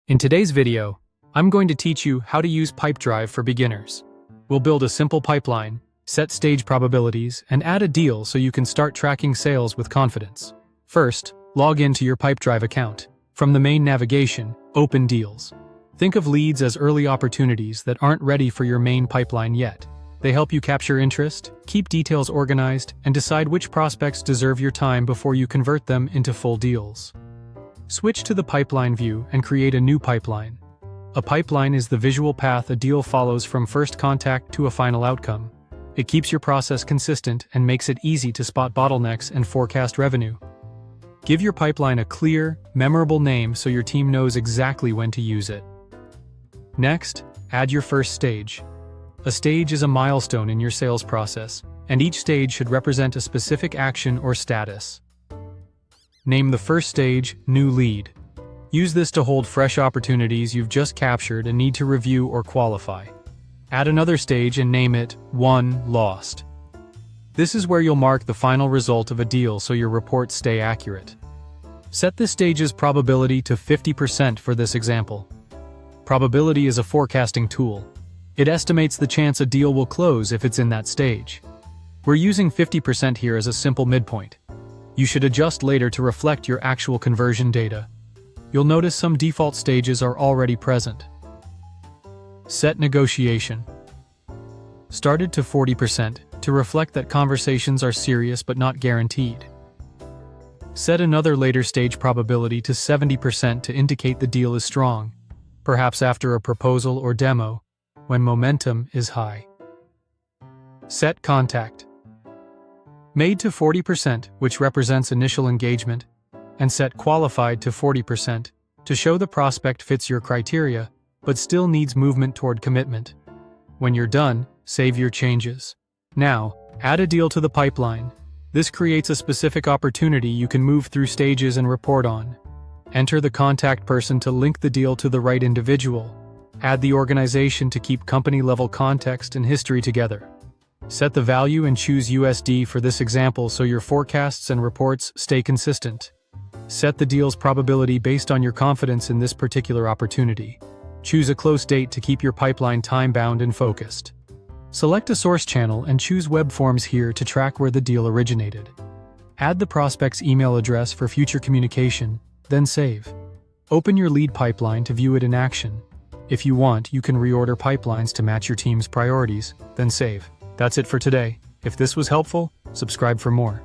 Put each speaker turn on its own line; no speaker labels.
In today's video, I'm going to teach you how to use Pipedrive for beginners. We'll build a simple pipeline, set stage probabilities, and add a deal so you can start tracking sales with confidence. First, log into your Pipedrive account. From the main navigation, open Deals. Think of leads as early opportunities that aren't ready for your main pipeline yet. They help you capture interest, keep details organized, and decide which prospects deserve your time before you convert them into full deals. Switch to the pipeline view and create a new pipeline. A pipeline is the visual path a deal follows from first contact to a final outcome. It keeps your process consistent and makes it easy to spot bottlenecks and forecast revenue. Give your pipeline a clear, memorable name so your team knows exactly when to use it. Next, add your first stage. A stage is a milestone in your sales process, and each stage should represent a specific action or status. Name the first stage New Lead. Use this to hold fresh opportunities you've just captured and need to review or qualify. Add another stage and name it Won Lost. This is where you'll mark the final result of a deal so your reports stay accurate. Set this stage's probability to 50% for this example. Probability is a forecasting tool. It estimates the chance a deal will close if it's in that stage. We're using 50% here as a simple midpoint. You should adjust later to reflect your actual conversion data. You'll notice some default stages are already present. Set negotiation. Started to 40% to reflect that conversations are serious but not guaranteed. Set another later stage probability to 70% to indicate the deal is strong, perhaps after a proposal or demo, when momentum is high. Set contact. Made to 40%, which represents initial engagement, and set qualified to 40% to show the prospect fits your criteria, but still needs movement toward commitment. When you're done, save your changes. Now, add a deal to the pipeline. This creates a specific opportunity you can move through stages and report on. Enter the contact person to link the deal to the right individual. Add the organization to keep company-level context and history together. Set the value and choose USD for this example so your forecasts and reports stay consistent. Set the deal's probability based on your confidence in this particular opportunity. Choose a close date to keep your pipeline time-bound and focused. Select a source channel and choose web forms here to track where the deal originated. Add the prospect's email address for future communication, then save. Open your lead pipeline to view it in action. If you want, you can reorder pipelines to match your team's priorities, then save. That's it for today. If this was helpful, subscribe for more.